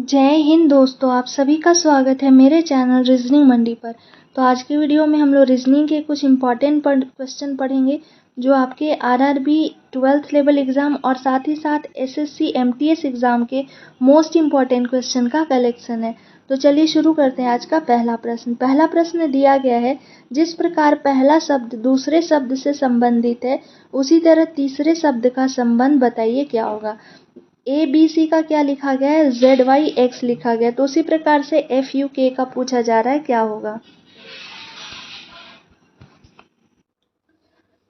जय हिंद दोस्तों, आप सभी का स्वागत है मेरे चैनल रीजनिंग मंडी पर। तो आज की वीडियो में हम लोग रीजनिंग के कुछ इम्पॉर्टेंट क्वेश्चन पढ़ेंगे जो आपके आरआरबी 12th लेवल एग्ज़ाम और साथ ही साथ एसएससी एमटीएस एग्ज़ाम के मोस्ट इम्पॉर्टेंट क्वेश्चन का कलेक्शन है। तो चलिए शुरू करते हैं आज का पहला प्रश्न। पहला प्रश्न दिया गया है, जिस प्रकार पहला शब्द दूसरे शब्द से संबंधित है उसी तरह तीसरे शब्द का संबंध बताइए क्या होगा। ए बी सी का क्या लिखा गया है, जेड वाई एक्स लिखा गया, तो उसी प्रकार से एफ यू के का पूछा जा रहा है क्या होगा।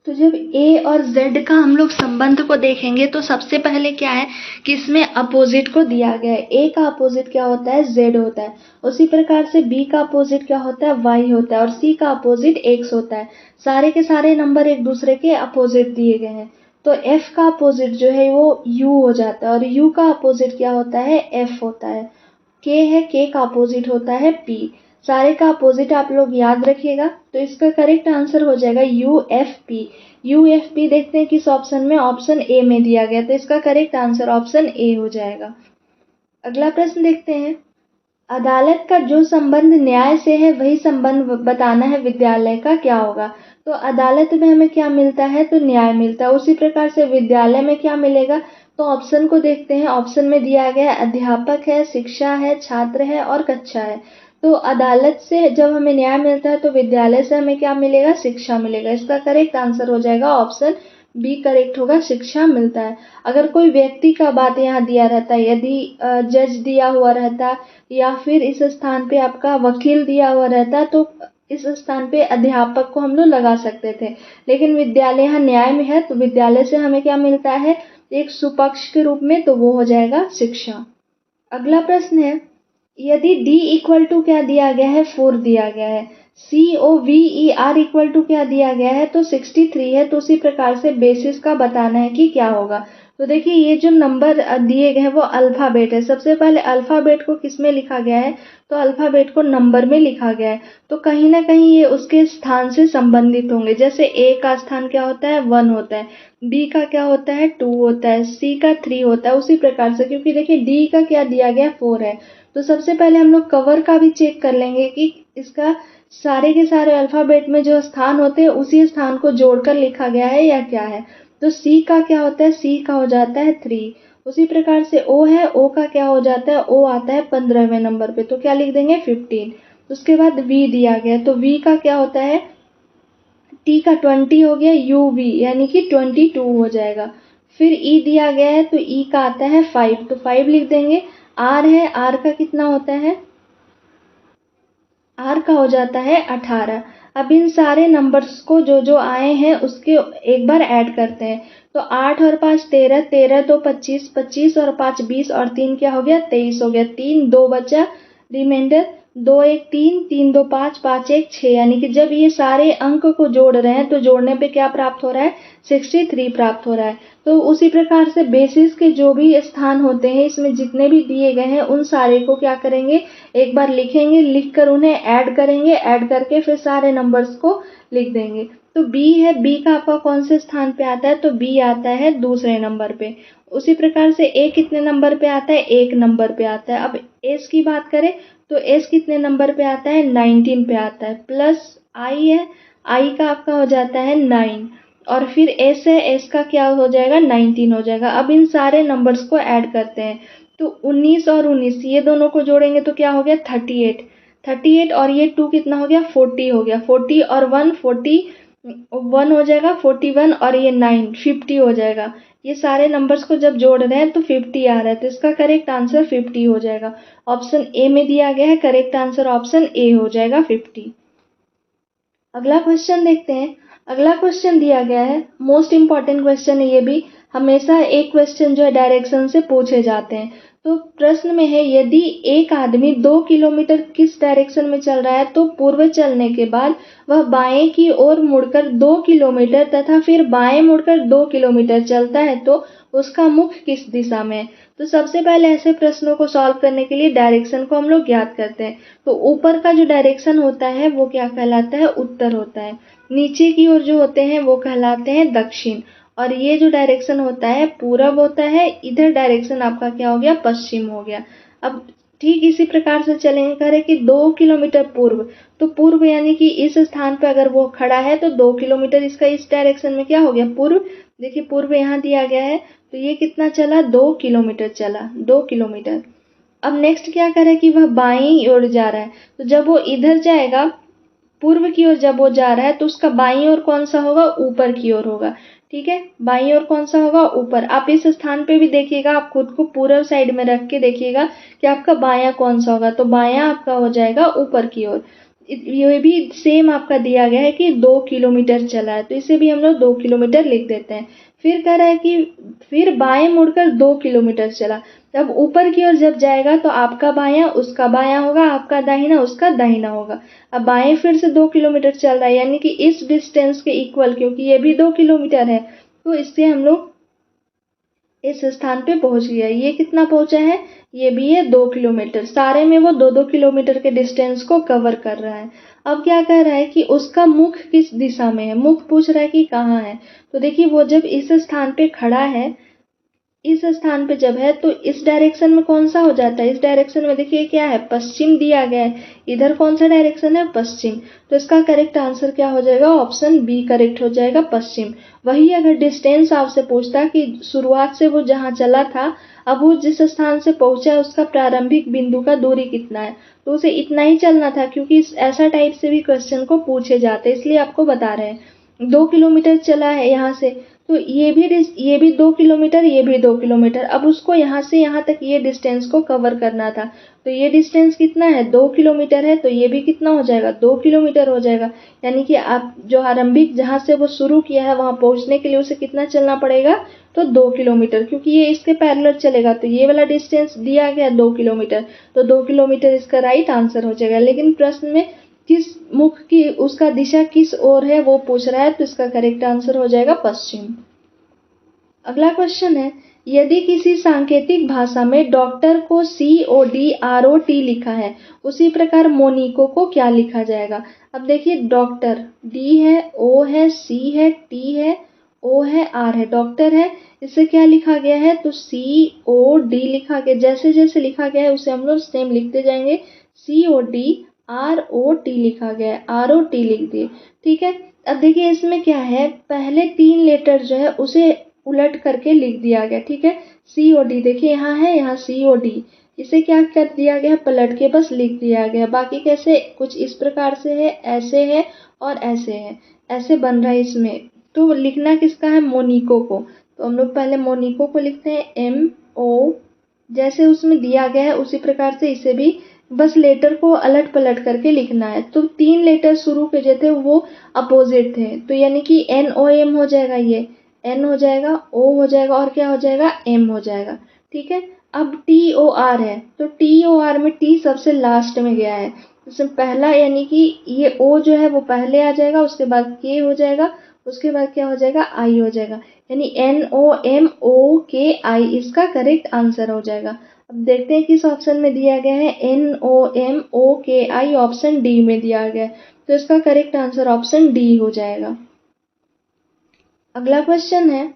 तो जब ए और जेड का हम लोग संबंध को देखेंगे तो सबसे पहले क्या है कि इसमें अपोजिट को दिया गया है। ए का अपोजिट क्या होता है, जेड होता है। उसी प्रकार से बी का अपोजिट क्या होता है, वाई होता है, और सी का अपोजिट एक्स होता है। सारे के सारे नंबर एक दूसरे के अपोजिट दिए गए हैं। तो एफ का अपोजिट जो है वो यू हो जाता है, और यू का अपोजिट क्या होता है, एफ होता है। के है, के का अपोजिट होता है पी। सारे का अपोजिट आप लोग याद रखिएगा। तो इसका करेक्ट आंसर हो जाएगा U F P. U F P देखते हैं किस ऑप्शन में, ऑप्शन ए में दिया गया, तो इसका करेक्ट आंसर ऑप्शन ए हो जाएगा। अगला प्रश्न देखते हैं। अदालत का जो संबंध न्याय से है वही संबंध बताना है विद्यालय का क्या होगा। तो अदालत में हमें क्या मिलता है, तो न्याय मिलता है। उसी प्रकार से विद्यालय में क्या मिलेगा, तो ऑप्शन को देखते हैं। ऑप्शन में दिया गया है अध्यापक है, शिक्षा है, छात्र है और कक्षा है। तो अदालत से जब हमें न्याय मिलता है तो विद्यालय से हमें क्या मिलेगा, शिक्षा मिलेगा। इसका करेक्ट आंसर हो जाएगा ऑप्शन बी करेक्ट होगा, शिक्षा मिलता है। अगर कोई व्यक्ति का बात यहाँ दिया रहता है, यदि जज दिया हुआ रहता या फिर इस स्थान पे आपका वकील दिया हुआ रहता, तो इस स्थान पे अध्यापक को हम लोग लगा सकते थे। लेकिन विद्यालय यहाँ न्याय में है, तो विद्यालय से हमें क्या मिलता है, एक सुपक्ष के रूप में, तो वो हो जाएगा शिक्षा। अगला प्रश्न है, यदि d इक्वल टू क्या दिया गया है, 4 दिया गया है। COVER इक्वल टू क्या दिया गया है, तो 63 है। तो उसी प्रकार से बेसिस का बताना है कि क्या होगा। तो देखिए ये जो नंबर दिए गए हैं वो अल्फ़ाबेट है। सबसे पहले अल्फ़ाबेट को किस में लिखा गया है, तो अल्फ़ाबेट को नंबर में लिखा गया है। तो कहीं ना कहीं ये उसके स्थान से संबंधित होंगे। जैसे ए का स्थान क्या होता है, 1 होता है, बी का क्या होता है, 2 होता है, सी का 3 होता है। उसी प्रकार से क्योंकि देखिए डी का क्या दिया गया, 4 है। तो सबसे पहले हम लोग कवर का भी चेक कर लेंगे कि इसका सारे के सारे अल्फ़ाबेट में जो स्थान होते हैं उसी स्थान को जोड़कर लिखा गया है या क्या है। तो सी का क्या होता है, सी का हो जाता है 3। उसी प्रकार से ओ है, ओ का क्या हो जाता है, ओ आता है 15वें नंबर पे, तो क्या लिख देंगे 15। उसके बाद वी दिया गया, तो वी का क्या होता है, टी का 20 हो गया, यू वी यानी कि 22 हो जाएगा। फिर ई दिया गया है, तो ई का आता है 5, तो 5 लिख देंगे। आर है, आर का कितना होता है, आर का हो जाता है 18। अब इन सारे नंबर्स को जो जो आए हैं उसके एक बार ऐड करते हैं। तो 8 और 5 13, 13 2 25, 25 और 5 20 और 3 क्या हो गया, 23 हो गया। 3 2 बचा, रिमाइंडर 2 1 3, 3 2 5, 5 1 6। यानी कि जब ये सारे अंक को जोड़ रहे हैं तो जोड़ने पे क्या प्राप्त हो रहा है, 63 प्राप्त हो रहा है। तो उसी प्रकार से बेसिस के जो भी स्थान होते हैं इसमें जितने भी दिए गए हैं उन सारे को क्या करेंगे, एक बार लिखेंगे, लिखकर उन्हें ऐड करेंगे, ऐड करके फिर सारे नंबर्स को लिख देंगे। तो बी है, बी का आपका कौन से स्थान पे आता है, तो बी आता है दूसरे नंबर पे। उसी प्रकार से ए कितने नंबर पे आता है, 1 नंबर पे आता है। अब एस की बात करें तो एस कितने नंबर पे आता है, 19 पे आता है। प्लस आई है, आई का आपका हो जाता है 9, और फिर एस है, एस का क्या हो जाएगा, 19 हो जाएगा। अब इन सारे नंबर्स को ऐड करते हैं, तो 19 और 19 ये दोनों को जोड़ेंगे तो क्या हो गया, 38। 38 और ये 2 कितना हो गया, 40 हो गया। 40 और 1 41 हो जाएगा, 41 और ये 9 50 हो जाएगा। ये सारे नंबर्स को जब जोड़ रहे हैं तो 50 आ रहा है, तो इसका करेक्ट आंसर 50 हो जाएगा। ऑप्शन ए में दिया गया है, करेक्ट आंसर ऑप्शन ए हो जाएगा 50। अगला क्वेश्चन देखते हैं। अगला क्वेश्चन दिया गया है, मोस्ट इंपॉर्टेंट क्वेश्चन है ये भी। हमेशा एक क्वेश्चन जो है डायरेक्शन से पूछे जाते हैं। तो प्रश्न में है, यदि एक आदमी 2 किलोमीटर किस डायरेक्शन में चल रहा है तो पूर्व चलने के बाद वह बाएं की ओर मुड़कर 2 किलोमीटर तथा फिर बाएं मुड़कर 2 किलोमीटर चलता है तो उसका मुख किस दिशा में है। तो सबसे पहले ऐसे प्रश्नों को सॉल्व करने के लिए डायरेक्शन को हम लोग ज्ञात करते हैं। तो ऊपर का जो डायरेक्शन होता है वो क्या कहलाता है, उत्तर होता है। नीचे की ओर जो होते हैं वो कहलाते हैं दक्षिण, और ये जो डायरेक्शन होता है पूरब होता है, इधर डायरेक्शन आपका क्या हो गया, पश्चिम हो गया। अब ठीक इसी प्रकार से चलेंगे, कह रहे कि 2 किलोमीटर पूर्व, तो पूर्व यानी कि इस स्थान पे अगर वो खड़ा है तो 2 किलोमीटर इसका इस डायरेक्शन में क्या हो गया, पूर्व। देखिए पूर्व यहाँ दिया गया है, तो ये कितना चला, 2 किलोमीटर चला, 2 किलोमीटर। अब नेक्स्ट क्या करे कि वह बाईं ओर जा रहा है, तो जब वो इधर जाएगा पूर्व की ओर, जब वो जा रहा है तो उसका बाईं ओर कौन सा होगा, ऊपर की ओर होगा। ठीक है, बाईं ओर कौन सा होगा, ऊपर। आप इस स्थान पे भी देखिएगा, आप खुद को पूर्व साइड में रख के देखिएगा कि आपका बायां कौन सा होगा, तो बायां आपका हो जाएगा ऊपर की ओर। ये भी सेम आपका दिया गया है कि 2 किलोमीटर चला है, तो इसे भी हम लोग 2 किलोमीटर लिख देते हैं। फिर कह रहा है कि फिर बाएं मुड़कर 2 किलोमीटर चला। जब ऊपर की ओर जब जाएगा तो आपका बायां उसका बायां होगा, आपका दाहिना उसका दाहिना होगा। अब बाएं फिर से 2 किलोमीटर चल रहा है, यानी कि इस डिस्टेंस के इक्वल, क्योंकि ये भी 2 किलोमीटर है, तो इससे हम लोग इस स्थान पे पहुंच गया। ये कितना पहुंचा है, ये भी है 2 किलोमीटर। सारे में वो 2-2 किलोमीटर के डिस्टेंस को कवर कर रहा है। अब क्या कह रहा है कि उसका मुख किस दिशा में है, मुख पूछ रहा है कि कहाँ है। तो देखिए वो जब इस स्थान पे खड़ा है, इस स्थान पे जब है तो इस डायरेक्शन में कौन सा हो जाता है, इस डायरेक्शन में देखिए क्या है, पश्चिम दिया गया है। इधर कौन सा डायरेक्शन है, पश्चिम। तो इसका करेक्ट आंसर क्या हो जाएगा, ऑप्शन बी करेक्ट हो जाएगा, पश्चिम। वही अगर डिस्टेंस आपसे पूछता कि शुरुआत से वो जहाँ चला था, अब वो जिस स्थान से पहुंचा है उसका प्रारंभिक बिंदु का दूरी कितना है, तो उसे इतना ही चलना था, क्योंकि ऐसा टाइप से भी क्वेश्चन को पूछे जाते हैं, इसलिए आपको बता रहे हैं। 2 किलोमीटर चला है यहाँ से, तो ये भी 2 किलोमीटर, ये भी 2 किलोमीटर। अब उसको यहाँ से यहाँ तक ये डिस्टेंस को कवर करना था, तो ये डिस्टेंस कितना है, 2 किलोमीटर है, तो ये भी कितना हो जाएगा, 2 किलोमीटर हो जाएगा। यानी कि आप जो आरंभिक जहाँ से वो शुरू किया है वहाँ पहुँचने के लिए उसे कितना चलना पड़ेगा, तो 2 किलोमीटर, क्योंकि ये इसके पैरेलल चलेगा, तो ये वाला डिस्टेंस दिया गया 2 किलोमीटर, तो 2 किलोमीटर इसका राइट आंसर हो जाएगा। लेकिन प्रश्न में किस मुख की, उसका दिशा किस ओर है वो पूछ रहा है, तो इसका करेक्ट आंसर हो जाएगा पश्चिम। अगला क्वेश्चन है, यदि किसी सांकेतिक भाषा में डॉक्टर को CODROT लिखा है, उसी प्रकार मोनिको को क्या लिखा जाएगा। अब देखिए डॉक्टर D है, O है, C है, T है, O है, R है, डॉक्टर है, इसे क्या लिखा गया है, तो COD लिखा गया। जैसे जैसे लिखा गया है उसे हम लोग सेम लिखते जाएंगे। CODROT लिखा गया है, ROT लिख दिए। ठीक है, अब देखिए इसमें क्या है, पहले 3 लेटर जो है उसे उलट करके लिख दिया गया। ठीक है, COD देखिए यहाँ है, यहाँ COD, इसे क्या कर दिया गया, पलट के बस लिख दिया गया। बाकी कैसे, कुछ इस प्रकार से है, ऐसे है और ऐसे है, ऐसे बन रहा है इसमें। तो लिखना किसका है, मोनिको को, तो हम लोग पहले मोनिको को लिखते हैं MO, जैसे उसमें दिया गया है उसी प्रकार से इसे भी बस लेटर को अलट पलट करके लिखना है। तो 3 लेटर शुरू के जो थे वो अपोजिट थे, तो यानी कि NOM हो जाएगा, ये N हो जाएगा, O हो जाएगा और क्या हो जाएगा, M हो जाएगा। ठीक है, अब TOR है, तो TOR में T सबसे लास्ट में गया है, इसमें पहला यानी कि ये O जो है वो पहले आ जाएगा, उसके बाद K हो जाएगा, उसके बाद क्या हो जाएगा, I हो जाएगा, यानी NOMOKI इसका करेक्ट आंसर हो जाएगा। अब देखते हैं किस ऑप्शन में दिया गया है, NOMOKI ऑप्शन डी में दिया गया है, तो इसका करेक्ट आंसर ऑप्शन डी हो जाएगा। अगला क्वेश्चन है,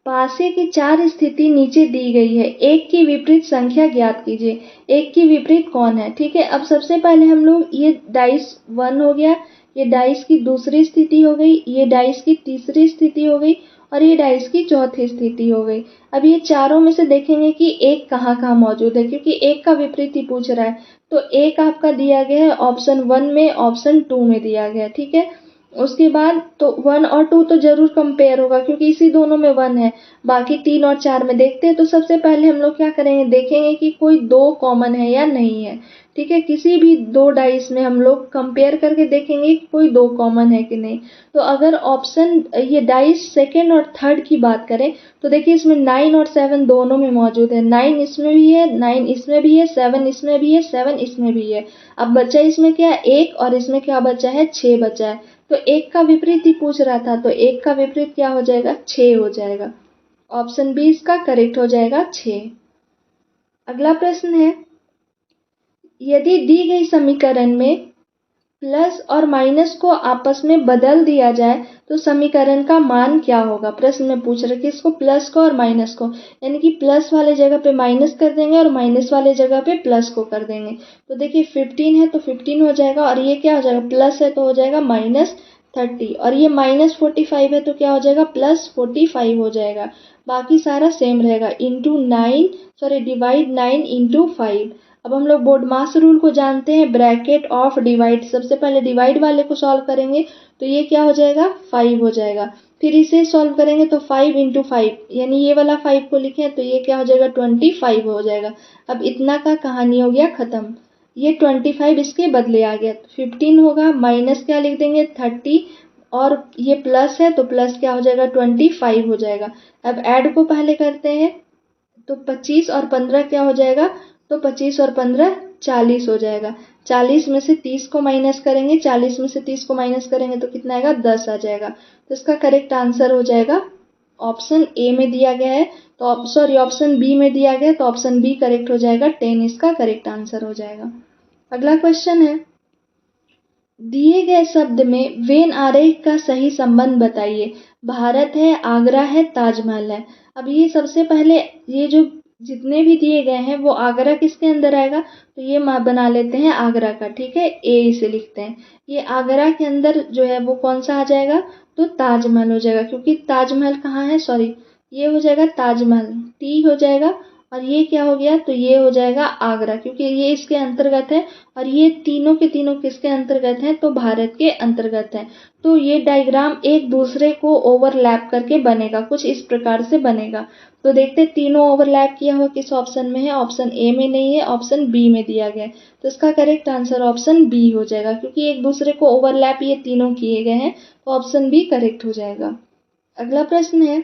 पासे की 4 स्थिति नीचे दी गई है, एक की विपरीत संख्या ज्ञात कीजिए। एक की विपरीत कौन है। ठीक है, अब सबसे पहले हम लोग, ये डाइस 1 हो गया, ये डाइस की दूसरी स्थिति हो गई, ये डाइस की तीसरी स्थिति हो गई और ये डाइस की चौथी स्थिति हो गई। अब ये चारों में से देखेंगे कि एक कहाँ कहाँ मौजूद है, क्योंकि एक का विपरीत ही पूछ रहा है, तो एक आपका दिया गया है ऑप्शन 1 में, ऑप्शन 2 में दिया गया है। ठीक है, उसके बाद तो 1 और 2 तो जरूर कंपेयर होगा, क्योंकि इसी दोनों में 1 है। बाकी 3 और 4 में देखते हैं, तो सबसे पहले हम लोग क्या करेंगे, देखेंगे कि कोई 2 कॉमन है या नहीं है। ठीक है, किसी भी 2 डाइस में हम लोग कंपेयर करके देखेंगे कि कोई 2 कॉमन है कि नहीं। तो अगर ऑप्शन, ये डाइस सेकेंड और थर्ड की बात करें, तो देखिए इसमें 9 और 7 दोनों में मौजूद है, 9 इसमें भी है, 9 इसमें भी है, 7 इसमें भी है, 7 इसमें भी है। अब बचा इसमें क्या है, 1, और इसमें क्या बचा है, 6 बचा है। तो एक का विपरीत ही पूछ रहा था, तो एक का विपरीत क्या हो जाएगा, 6 हो जाएगा। ऑप्शन बी इसका करेक्ट हो जाएगा, 6। अगला प्रश्न है, यदि दी गई समीकरण में प्लस और माइनस को आपस में बदल दिया जाए तो समीकरण का मान क्या होगा। प्रश्न में पूछ रहे कि इसको प्लस को और माइनस को, यानी कि प्लस वाले जगह पे माइनस कर देंगे और माइनस वाले जगह पे प्लस को कर देंगे। तो देखिए 15 है तो 15 हो जाएगा और ये क्या हो जाएगा, प्लस है तो हो जाएगा -30 और ये -45 है तो क्या हो जाएगा, +45 हो जाएगा। बाकी सारा सेम रहेगा। Divide 9 into 5। अब हम लोग बोडमास रूल को जानते हैं, ब्रैकेट ऑफ डिवाइड। सबसे पहले डिवाइड वाले को सॉल्व करेंगे तो ये क्या हो जाएगा, 5 हो जाएगा। फिर इसे सॉल्व करेंगे तो 5 इंटू 5, यानी ये वाला 5 को लिखें तो ये क्या हो जाएगा, 25 हो जाएगा। अब इतना का कहानी हो गया खत्म। ये 25 इसके बदले आ गया, 15 होगा, माइनस क्या लिख देंगे 30 और ये प्लस है तो प्लस क्या हो जाएगा 25 हो जाएगा। अब ऐड को पहले करते हैं तो 25 और 15 क्या हो जाएगा, तो 25 और 15 40 हो जाएगा। 40 में से 30 को माइनस करेंगे, 40 में से 30 को माइनस करेंगे तो कितना आएगा, 10 आ जाएगा। तो इसका करेक्ट आंसर हो जाएगा ऑप्शन ए में दिया गया है, तो सॉरी ऑप्शन बी में दिया गया है तो ऑप्शन बी करेक्ट हो जाएगा। 10 इसका करेक्ट आंसर हो जाएगा। अगला क्वेश्चन है, दिए गए शब्द में वेन आरेख का सही संबंध बताइए। भारत है, आगरा है, ताजमहल है। अब ये सबसे पहले ये जो जितने भी दिए गए हैं वो आगरा किसके अंदर आएगा, तो ये बना लेते हैं आगरा का, ठीक है, ए इसे लिखते हैं। ये आगरा के अंदर जो है वो कौन सा आ जाएगा, तो ताजमहल हो जाएगा, क्योंकि ताजमहल कहाँ है, सॉरी ये हो जाएगा ताजमहल, टी हो जाएगा और ये क्या हो गया, तो ये हो जाएगा आगरा, क्योंकि ये इसके अंतर्गत है और ये तीनों के तीनों किसके अंतर्गत हैं, तो भारत के अंतर्गत हैं। तो ये डायग्राम एक दूसरे को ओवरलैप करके बनेगा, कुछ इस प्रकार से बनेगा। तो देखते तीनों ओवरलैप किया हुआ किस ऑप्शन में है, ऑप्शन ए में नहीं है, ऑप्शन बी में दिया गया है। तो इसका करेक्ट आंसर ऑप्शन बी हो जाएगा, क्योंकि एक दूसरे को ओवरलैप ये तीनों किए गए हैं, तो ऑप्शन बी करेक्ट हो जाएगा। अगला प्रश्न है,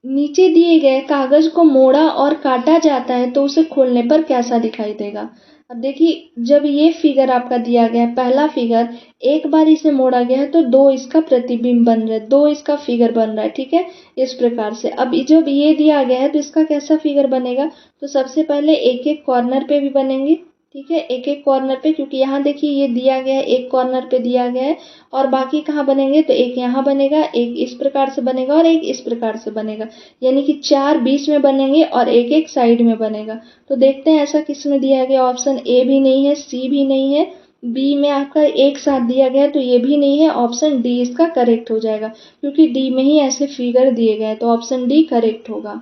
नीचे दिए गए कागज को मोड़ा और काटा जाता है तो उसे खोलने पर कैसा दिखाई देगा। अब देखिए जब ये फिगर आपका दिया गया है, पहला फिगर, एक बार इसे मोड़ा गया है तो दो इसका प्रतिबिंब बन रहा है, दो इसका फिगर बन रहा है, ठीक है, इस प्रकार से। अब जब ये दिया गया है तो इसका कैसा फिगर बनेगा, तो सबसे पहले एक एक कॉर्नर पे भी बनेंगे, ठीक है, एक एक कॉर्नर पे, क्योंकि यहाँ देखिए ये दिया गया है, एक कॉर्नर पे दिया गया है और बाकी कहाँ बनेंगे, तो एक यहाँ बनेगा, एक इस प्रकार से बनेगा और एक इस प्रकार से बनेगा, यानी कि 4 बीच में बनेंगे और एक एक साइड में बनेगा। तो देखते हैं ऐसा किस में दिया गया, ऑप्शन ए भी नहीं है, सी भी नहीं है, बी में आपका एक साथ दिया गया है तो ये भी नहीं है, ऑप्शन डी इसका करेक्ट हो जाएगा, क्योंकि डी में ही ऐसे फिगर दिए गए हैं, तो ऑप्शन डी करेक्ट होगा।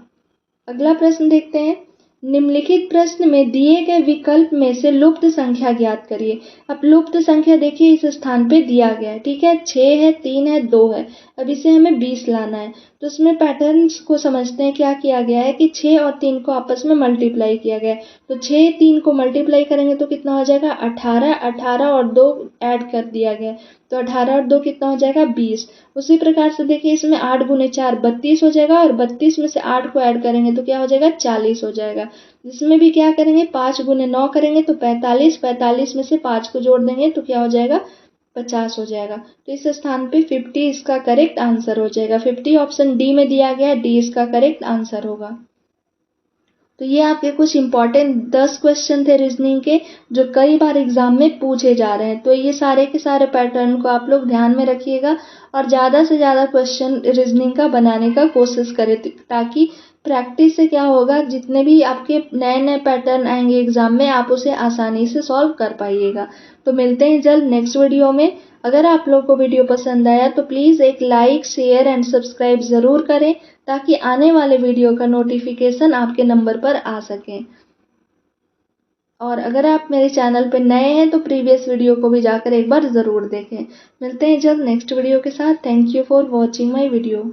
अगला प्रश्न देखते हैं, निम्नलिखित प्रश्न में दिए गए विकल्प में से लुप्त संख्या ज्ञात करिए। अब लुप्त संख्या देखिए इस स्थान पे दिया गया है, ठीक है, 6 है, 3 है, 2 है। अब इसे हमें 20 लाना है, तो इसमें पैटर्न्स को समझते हैं। क्या किया गया है कि 6 और 3 को आपस में मल्टीप्लाई किया गया है, तो 6 3 को मल्टीप्लाई करेंगे तो कितना हो जाएगा 18, 18 और 2 ऐड कर दिया गया, तो 18 और 2 कितना हो जाएगा 20। उसी प्रकार से देखिए इसमें 8 गुने 4 32 हो जाएगा और 32 में से 8 को ऐड करेंगे तो क्या हो जाएगा 40 हो जाएगा। इसमें भी क्या करेंगे 5 गुने 9 करेंगे तो 45, 45 में से 5 को जोड़ देंगे तो क्या हो जाएगा 50 हो जाएगा। तो इस स्थान पे 50 इसका करेक्ट आंसर हो जाएगा। 50 ऑप्शन डी में दिया गया है, डी इसका करेक्ट आंसर होगा। तो ये आपके कुछ इंपॉर्टेंट 10 क्वेश्चन थे रीजनिंग के, जो कई बार एग्जाम में पूछे जा रहे हैं। तो ये सारे के सारे पैटर्न को आप लोग ध्यान में रखिएगा और ज़्यादा से ज़्यादा क्वेश्चन रीजनिंग का बनाने का कोशिश करें, ताकि प्रैक्टिस से क्या होगा, जितने भी आपके नए नए पैटर्न आएंगे एग्जाम में आप उसे आसानी से सॉल्व कर पाइएगा। तो मिलते हैं जल्द नेक्स्ट वीडियो में। अगर आप लोग को वीडियो पसंद आया तो प्लीज़ एक लाइक, शेयर एंड सब्सक्राइब ज़रूर करें, ताकि आने वाले वीडियो का नोटिफिकेशन आपके नंबर पर आ सके। और अगर आप मेरे चैनल पर नए हैं तो प्रीवियस वीडियो को भी जाकर एक बार ज़रूर देखें। मिलते हैं जल्द नेक्स्ट वीडियो के साथ। Thank you for watching my video.